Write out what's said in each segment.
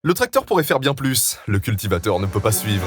Le tracteur pourrait faire bien plus, le cultivateur ne peut pas suivre.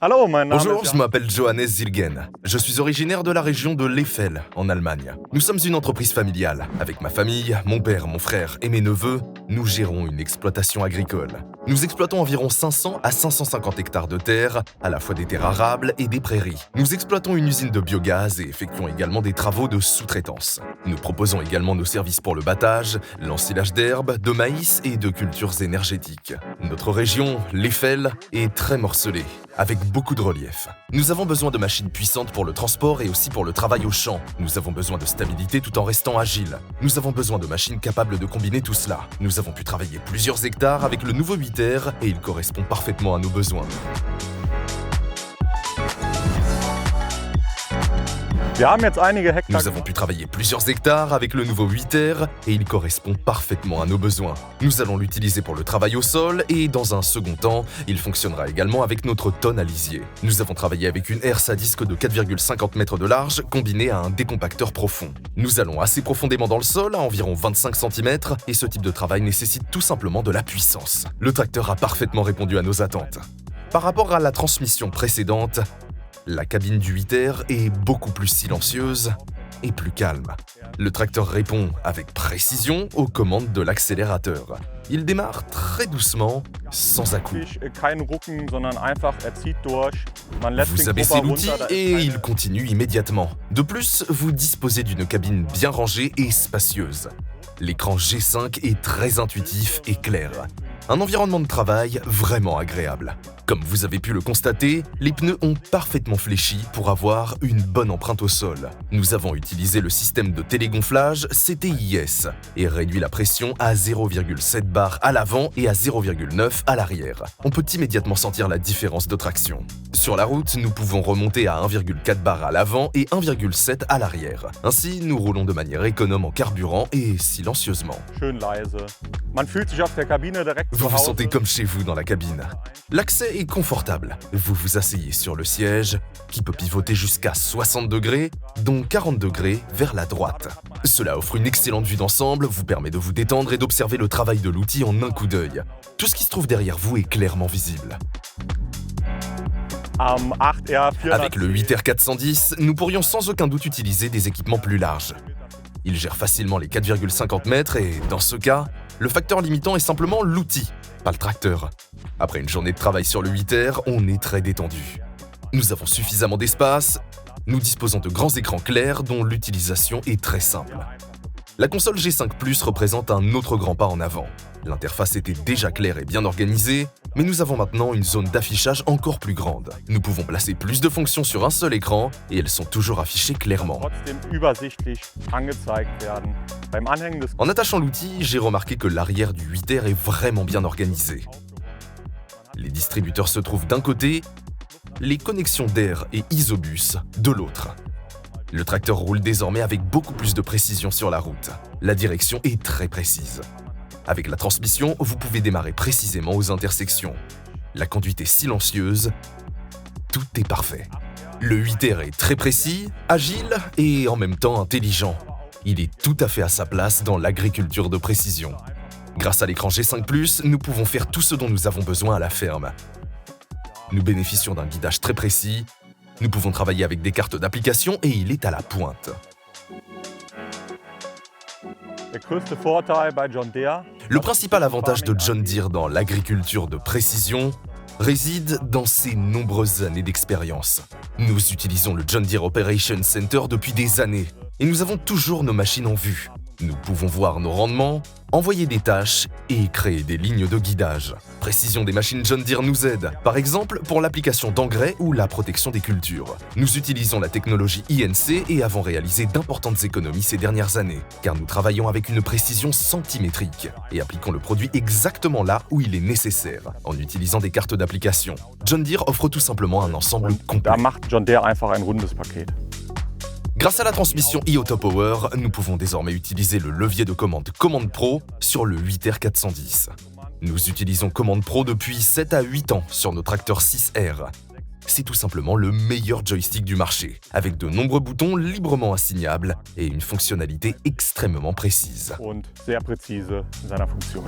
Hallo, mein Name Bonjour, ist je m'appelle Johannes Zilgen. Je suis originaire de la région de Leffel, en Allemagne. Nous sommes une entreprise familiale. Avec ma famille, mon père, mon frère et mes neveux, nous gérons une exploitation agricole. Nous exploitons environ 500 à 550 hectares de terre, à la fois des terres arables et des prairies. Nous exploitons une usine de biogaz et effectuons également des travaux de sous-traitance. Nous proposons également nos services pour le battage, l'ensilage d'herbes, de maïs et de cultures énergétiques. Notre région, l'Eiffel, est très morcelée, avec beaucoup de relief. Nous avons besoin de machines puissantes pour le transport et aussi pour le travail au champ. Nous avons besoin de stabilité tout en restant agile. Nous avons besoin de machines capables de combiner tout cela. Nous avons pu travailler plusieurs hectares avec le nouveau 8R et il correspond parfaitement à nos besoins. Wir haben jetzt einige Hektar. Nous avons pu travailler plusieurs hectares avec le nouveau 8R et il correspond parfaitement à nos besoins. Nous allons l'utiliser pour le travail au sol et dans un second temps, il fonctionnera également avec notre tonne à lisier. Nous avons travaillé avec une herse à disque de 4,50 mètres de large combinée à un décompacteur profond. Nous allons assez profondément dans le sol, à environ 25 cm, et ce type de travail nécessite tout simplement de la puissance. Le tracteur a parfaitement répondu à nos attentes. Par rapport à la transmission précédente, la cabine du 8R est beaucoup plus silencieuse et plus calme. Le tracteur répond avec précision aux commandes de l'accélérateur. Il démarre très doucement, sans à-coups. Kein Rucken, sondern einfach zieht durch. Man lässt Vous den abaissez Kupfer l'outil runter, da ist et keine- il continue immédiatement. De plus, vous disposez d'une cabine bien rangée et spacieuse. L'écran G5 est très intuitif et clair. Un environnement de travail vraiment agréable. Comme vous avez pu le constater, les pneus ont parfaitement fléchi pour avoir une bonne empreinte au sol. Nous avons utilisé le système de télégonflage CTIS et réduit la pression à 0,7 bar à l'avant et à 0,9 à l'arrière. On peut immédiatement sentir la différence de traction. Sur la route, nous pouvons remonter à 1,4 bar à l'avant et 1,7 à l'arrière. Ainsi, nous roulons de manière économe en carburant et silencieusement. Schön leise. Man fühlt sich auf der Kabine direkt Vous zu vous Hause. sentez comme chez vous dans la cabine. L'accès est confortable. Vous vous asseyez sur le siège, qui peut pivoter jusqu'à 60 degrés, dont 40 degrés vers la droite. Cela offre une excellente vue d'ensemble, vous permet de vous détendre et d'observer le travail de l'outil en un coup d'œil. Tout ce qui se trouve derrière vous est clairement visible. Am 8R 400. Avec le 8R 410, nous pourrions sans aucun doute utiliser des équipements plus larges. Il gère facilement les 4,50 mètres et, dans ce cas, le facteur limitant est simplement l'outil, pas le tracteur. Après une journée de travail sur le 8R, on est très détendu. Nous avons suffisamment d'espace, nous disposons de grands écrans clairs dont l'utilisation est très simple. La console G5 Plus représente un autre grand pas en avant. L'interface était déjà claire et bien organisée, mais nous avons maintenant une zone d'affichage encore plus grande. Nous pouvons placer plus de fonctions sur un seul écran et elles sont toujours affichées clairement. Trotzdem übersichtlich angezeigt werden. Beim Anhängen des En attachant l'outil, j'ai remarqué que l'arrière du 8R est vraiment bien organisé. Les distributeurs se trouvent d'un côté, les connexions d'air et isobus de l'autre. Le tracteur roule désormais avec beaucoup plus de précision sur la route. La direction est très précise. Avec la transmission, vous pouvez démarrer précisément aux intersections. La conduite est silencieuse, tout est parfait. Le 8R est très précis, agile et en même temps intelligent. Il est tout à fait à sa place dans l'agriculture de précision. Grâce à l'écran G5+, nous pouvons faire tout ce dont nous avons besoin à la ferme. Nous bénéficions d'un guidage très précis, nous pouvons travailler avec des cartes d'application et il est à la pointe. Der größte Vorteil bei John Deere. Le principal avantage de John Deere dans l'agriculture de précision réside dans ses nombreuses années d'expérience. Nous utilisons le John Deere Operations Center depuis des années et nous avons toujours nos machines en vue. Nous pouvons voir nos rendements, envoyer des tâches et créer des lignes de guidage. Précision des machines John Deere nous aide, par exemple pour l'application d'engrais ou la protection des cultures. Nous utilisons la technologie INC et avons réalisé d'importantes économies ces dernières années, car nous travaillons avec une précision centimétrique et appliquons le produit exactement là où il est nécessaire, en utilisant des cartes d'application. John Deere offre tout simplement un ensemble complet. Da macht John Deere einfach ein rundes Paket. Grâce à la transmission iAuto Power, nous pouvons désormais utiliser le levier de commande Commande Pro sur le 8R 410. Nous utilisons Commande Pro depuis 7 à 8 ans sur nos tracteurs 6R. c'est tout simplement le meilleur joystick du marché, avec de nombreux boutons librement assignables et une fonctionnalité extrêmement précise. und sehr präzise in seiner Funktion.